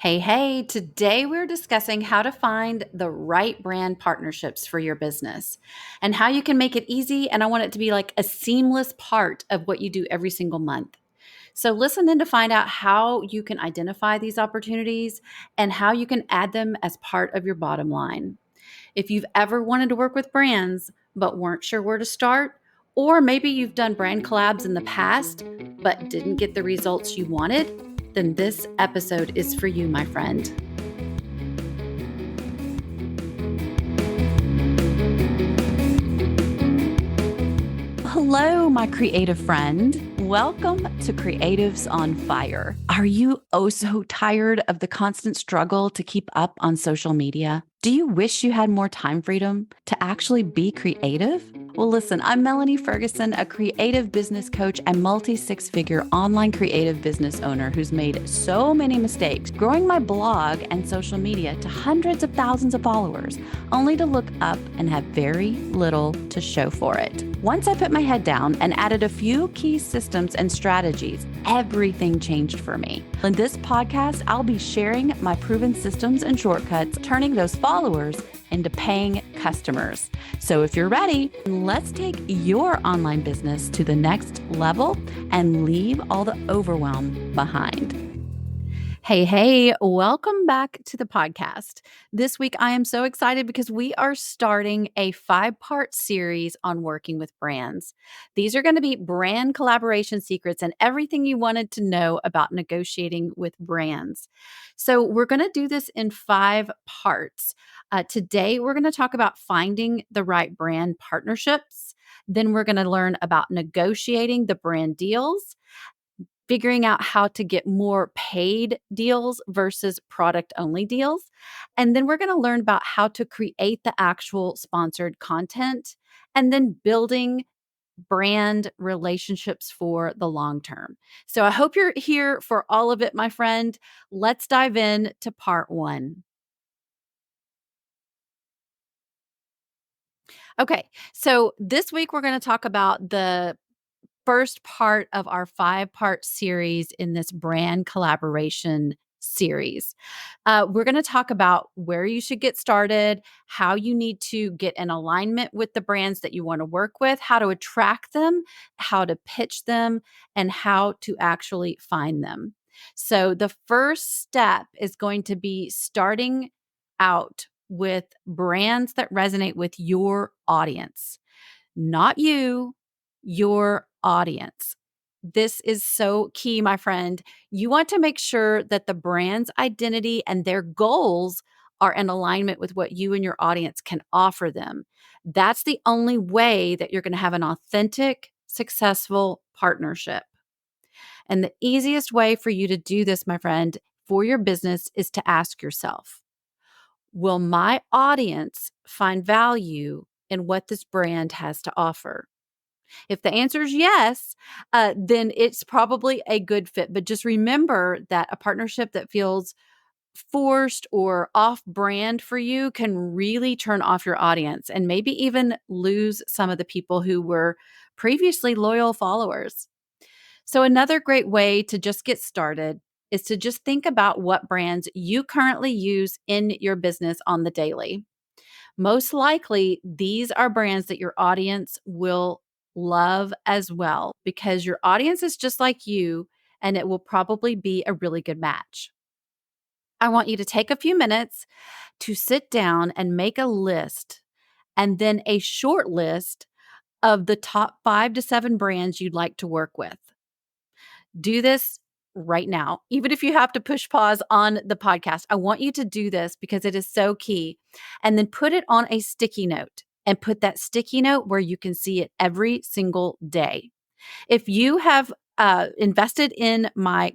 Hey, today we're discussing how to find the right brand partnerships for your business and how you can make it easy. And I want it to be like a seamless part of what you do every single month. So, listen in to find out how you can identify these opportunities and how you can add them as part of your bottom line. If you've ever wanted to work with brands but weren't sure where to start, or maybe you've done brand collabs in the past but didn't get the results you wanted, then this episode is for you, my friend. Hello, my creative friend. Welcome to Creatives on Fire. Are you oh so tired of the constant struggle to keep up on social media? Do you wish you had more time freedom to actually be creative? Well, listen, I'm Melanie Ferguson, a creative business coach and multi-six-figure online creative business owner who's made so many mistakes growing my blog and social media to hundreds of thousands of followers, only to look up and have very little to show for it. Once I put my head down and added a few key systems and strategies, everything changed for me. In this podcast, I'll be sharing my proven systems and shortcuts, turning those followers into paying customers. So if you're ready, let's take your online business to the next level and leave all the overwhelm behind. Hey, welcome back to the podcast. This week, I am so excited because we are starting a 5-part series on working with brands. These are going to be brand collaboration secrets and everything you wanted to know about negotiating with brands. So we're going to do this in 5 parts. Today, we're going to talk about finding the right brand partnerships. Then we're going to learn about negotiating the brand deals, figuring out how to get more paid deals versus product only deals. And then we're going to learn about how to create the actual sponsored content and then building brand relationships for the long term. So I hope you're here for all of it, my friend. Let's dive in to part 1. Okay, so this week we're going to talk about the first part of our 5-part series in this brand collaboration series. We're going to talk about where you should get started, how you need to get in alignment with the brands that you want to work with, how to attract them, how to pitch them, and how to actually find them. So, the first step is going to be starting out with brands that resonate with your audience, not you, your audience. This is so key, my friend. You want to make sure that the brand's identity and their goals are in alignment with what you and your audience can offer them. That's the only way that you're going to have an authentic, successful partnership. And the easiest way for you to do this, my friend, for your business is to ask yourself, will my audience find value in what this brand has to offer? If the answer is yes, then it's probably a good fit. But just remember that a partnership that feels forced or off brand for you can really turn off your audience and maybe even lose some of the people who were previously loyal followers. So, another great way to just get started is to just think about what brands you currently use in your business on the daily. Most likely, these are brands that your audience will love as well because your audience is just like you and it will probably be a really good match. I want you to take a few minutes to sit down and make a list and then a short list of the top 5 to 7 brands you'd like to work with. Do this right now. Even if you have to push pause on the podcast, I want you to do this because it is so key. And then put it on a sticky note and put that sticky note where you can see it every single day. If you have invested in my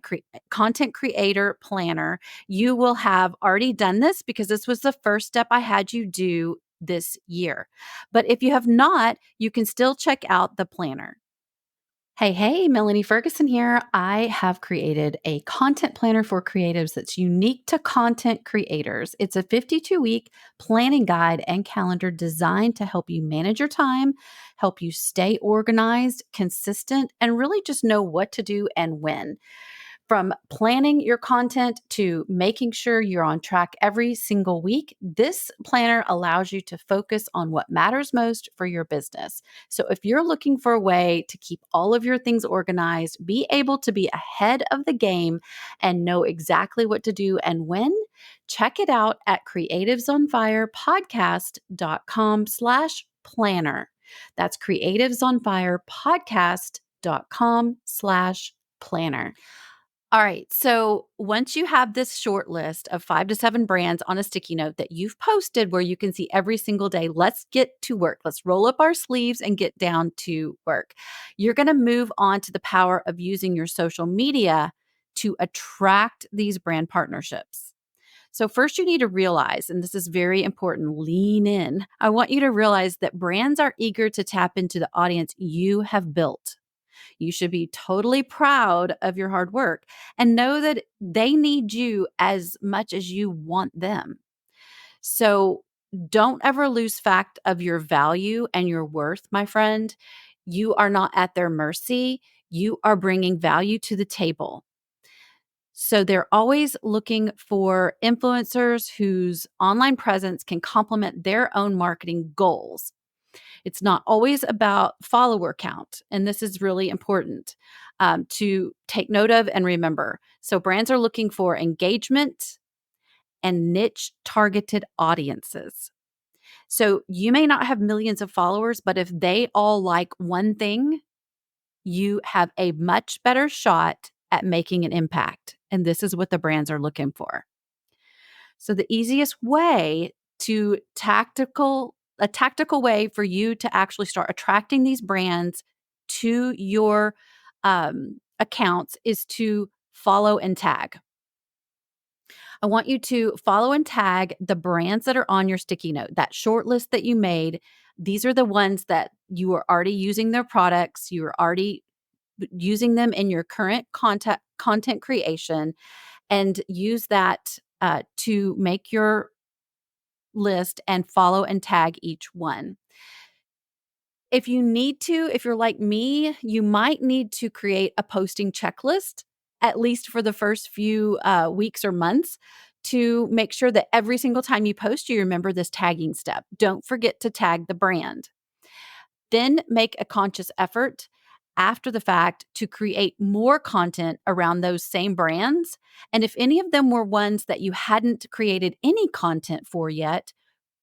content creator planner, you will have already done this because this was the first step I had you do this year. But if you have not, you can still check out the planner. Hey, Melanie Ferguson here. I have created a content planner for creatives that's unique to content creators. It's a 52-week planning guide and calendar designed to help you manage your time, help you stay organized, consistent, and really just know what to do and when. From planning your content to making sure you're on track every single week, this planner allows you to focus on what matters most for your business. So, if you're looking for a way to keep all of your things organized, be able to be ahead of the game, and know exactly what to do and when, check it out at creativesonfirepodcast.com/planner. That's creativesonfirepodcast.com/planner. All right. So once you have this short list of 5 to 7 brands on a sticky note that you've posted where you can see every single day, let's get to work. Let's roll up our sleeves and get down to work. You're going to move on to the power of using your social media to attract these brand partnerships. So, first, you need to realize, and this is very important, lean in. I want you to realize that brands are eager to tap into the audience you have built. You should be totally proud of your hard work and know that they need you as much as you want them. So don't ever lose fact of your value and your worth, my friend. You are not at their mercy. You are bringing value to the table. So they're always looking for influencers whose online presence can complement their own marketing goals. It's not always about follower count. And this is really important to take note of and remember. So, brands are looking for engagement and niche targeted audiences. So, you may not have millions of followers, but if they all like one thing, you have a much better shot at making an impact. And this is what the brands are looking for. So the easiest way to a tactical way for you to actually start attracting these brands to your accounts is to follow and tag. I want you to follow and tag the brands that are on your sticky note, that short list that you made. These are the ones that you are already using their products. You are already using them in your current content creation, and use that to make your list and follow and tag each one. If you need to, if you're like me, you might need to create a posting checklist, at least for the first few weeks or months, to make sure that every single time you post, you remember this tagging step. Don't forget to tag the brand. Then make a conscious effort after the fact to create more content around those same brands. And if any of them were ones that you hadn't created any content for yet,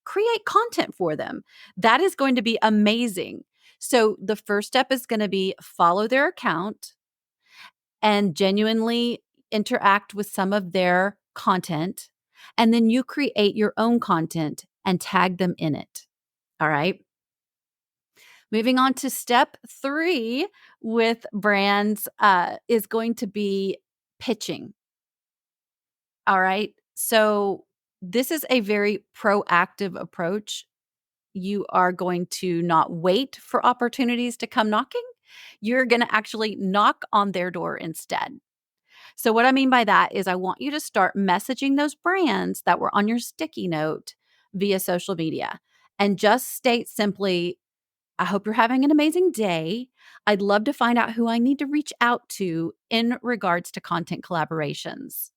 create content for them. That is going to be amazing. So the first step is going to be follow their account and genuinely interact with some of their content. And then you create your own content and tag them in it. All right. Moving on to step 3 with brands is going to be pitching. All right. So this is a very proactive approach. You are going to not wait for opportunities to come knocking. You're going to actually knock on their door instead. So, what I mean by that is, I want you to start messaging those brands that were on your sticky note via social media and just state simply, I hope you're having an amazing day. I'd love to find out who I need to reach out to in regards to content collaborations.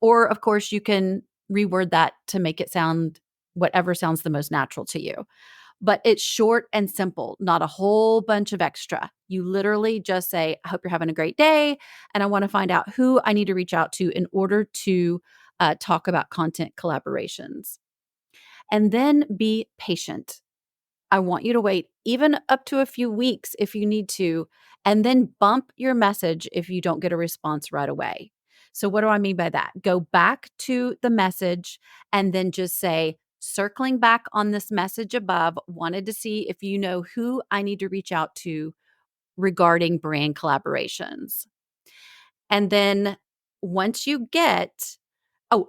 Or, of course, you can reword that to make it sound whatever sounds the most natural to you. But it's short and simple, not a whole bunch of extra. You literally just say, I hope you're having a great day. And I want to find out who I need to reach out to in order to talk about content collaborations. And then be patient. I want you to wait even up to a few weeks if you need to, and then bump your message if you don't get a response right away. So, what do I mean by that? Go back to the message and then just say, circling back on this message above, wanted to see if you know who I need to reach out to regarding brand collaborations. And then once you get I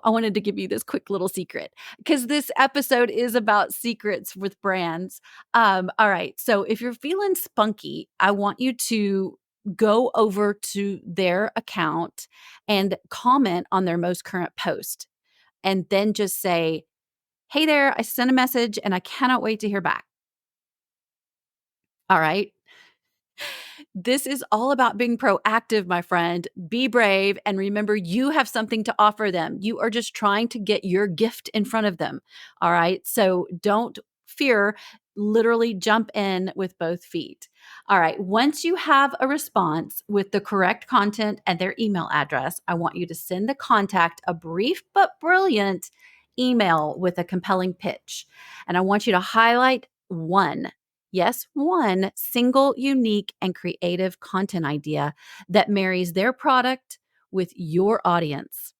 wanted to give you this quick little secret because this episode is about secrets with brands. All right. So if you're feeling spunky, I want you to go over to their account and comment on their most current post. And then just say, hey there, I sent a message and I cannot wait to hear back. All right. This is all about being proactive, my friend. Be brave and remember you have something to offer them. You are just trying to get your gift in front of them. All right. So don't fear, literally jump in with both feet. All right. Once you have a response with the correct content and their email address, I want you to send the contact a brief but brilliant email with a compelling pitch. And I want you to highlight one, yes, one single, unique, and creative content idea that marries their product with your audience.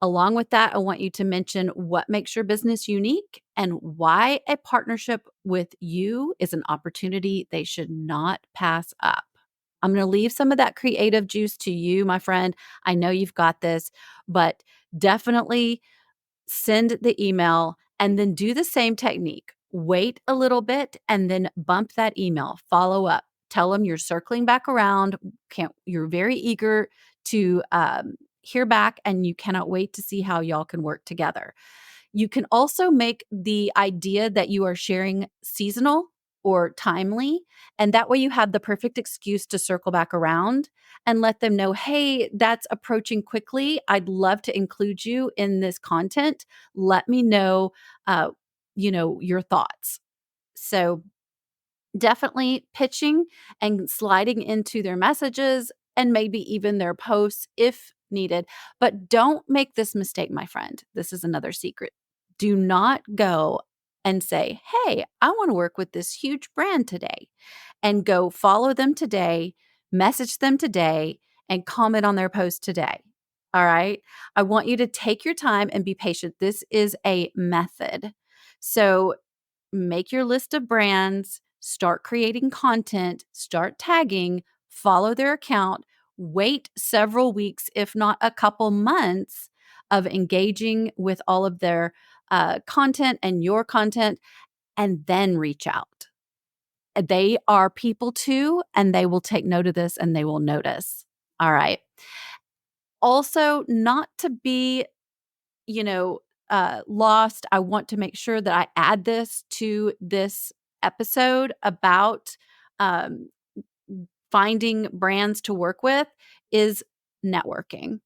Along with that, I want you to mention what makes your business unique and why a partnership with you is an opportunity they should not pass up. I'm going to leave some of that creative juice to you, my friend. I know you've got this, but definitely send the email and then do the same technique. Wait a little bit and then bump that email, follow up. Tell them you're circling back around. You're very eager to hear back and you cannot wait to see how y'all can work together. You can also make the idea that you are sharing seasonal or timely. And that way you have the perfect excuse to circle back around and let them know, hey, that's approaching quickly. I'd love to include you in this content. Let me know, your thoughts. So definitely pitching and sliding into their messages and maybe even their posts if needed. But don't make this mistake, my friend. This is another secret. Do not go and say, hey, I want to work with this huge brand today, and go follow them today, message them today, and comment on their post today. All right. I want you to take your time and be patient. This is a method. So make your list of brands, start creating content, start tagging, follow their account, wait several weeks, if not a couple months, of engaging with all of their content and your content, and then reach out. They are people too, and they will take note of this and they will notice. All right. Also, not to be lost, I want to make sure that I add this to this episode about um, finding brands to work with is networking.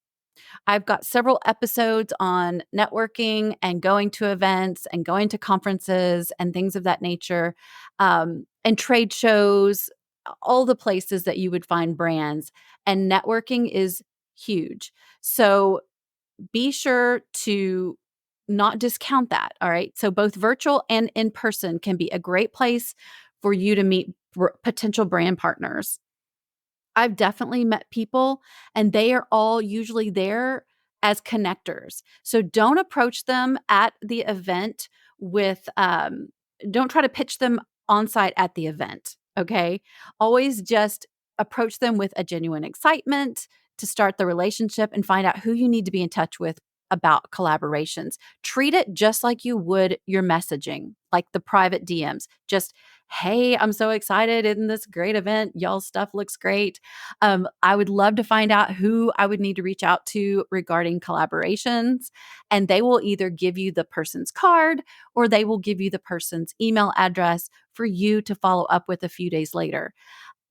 I've got several episodes on networking and going to events and going to conferences and things of that nature, and trade shows, all the places that you would find brands. And networking is huge. So be sure to not discount that. All right. So both virtual and in person can be a great place for you to meet potential brand partners. I've definitely met people and they are all usually there as connectors. So don't approach them at the event with, don't try to pitch them on site at the event. Okay. Always just approach them with a genuine excitement to start the relationship and find out who you need to be in touch with about collaborations. Treat it just like you would your messaging, like the private DMs. Just, hey, I'm so excited in this great event. Y'all's stuff looks great. I would love to find out who I would need to reach out to regarding collaborations. And they will either give you the person's card or they will give you the person's email address for you to follow up with a few days later.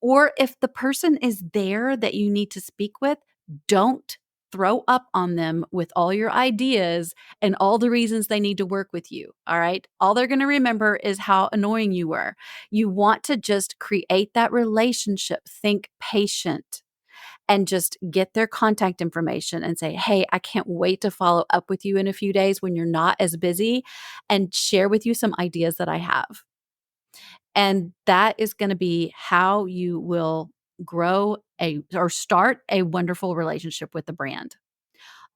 Or if the person is there that you need to speak with, don't throw up on them with all your ideas and all the reasons they need to work with you. All right. All they're going to remember is how annoying you were. You want to just create that relationship. Think patient and just get their contact information and say, hey, I can't wait to follow up with you in a few days when you're not as busy and share with you some ideas that I have. And that is going to be how you will grow or start a wonderful relationship with the brand.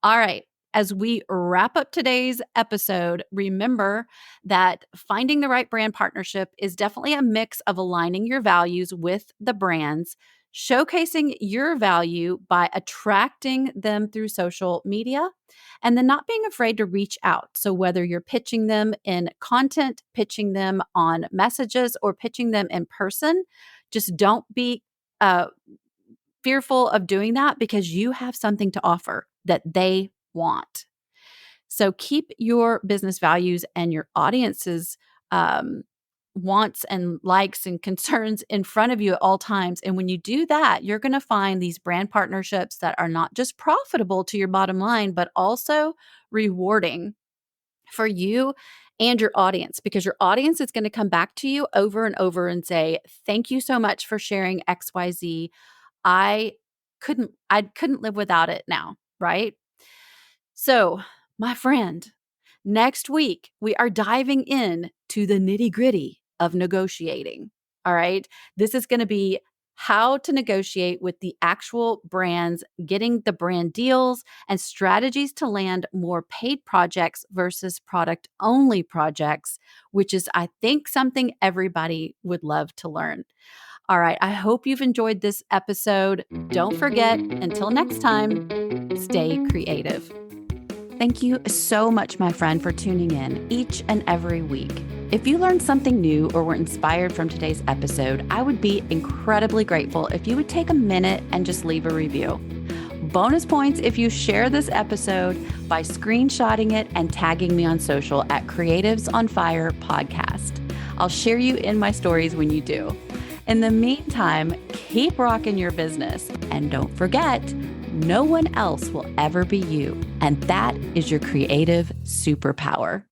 All right. As we wrap up today's episode, remember that finding the right brand partnership is definitely a mix of aligning your values with the brands, showcasing your value by attracting them through social media, and then not being afraid to reach out. So, whether you're pitching them in content, pitching them on messages, or pitching them in person, just don't be fearful of doing that because you have something to offer that they want. So keep your business values and your audience's um, wants and likes and concerns in front of you at all times. And when you do that, you're going to find these brand partnerships that are not just profitable to your bottom line, but also rewarding for you and your audience, because your audience is going to come back to you over and over and say, thank you so much for sharing XYZ. I couldn't live without it now, right? So, my friend, next week we are diving in to the nitty-gritty of negotiating. All right? This is going to be how to negotiate with the actual brands, getting the brand deals and strategies to land more paid projects versus product-only projects, which is, I think, something everybody would love to learn. All right, I hope you've enjoyed this episode. Don't forget, until next time, stay creative. Thank you so much, my friend, for tuning in each and every week. If you learned something new or were inspired from today's episode, I would be incredibly grateful if you would take a minute and just leave a review. Bonus points if you share this episode by screenshotting it and tagging me on social at Creatives on Fire Podcast. I'll share you in my stories when you do. In the meantime, keep rocking your business, and don't forget, no one else will ever be you, and that is your creative superpower.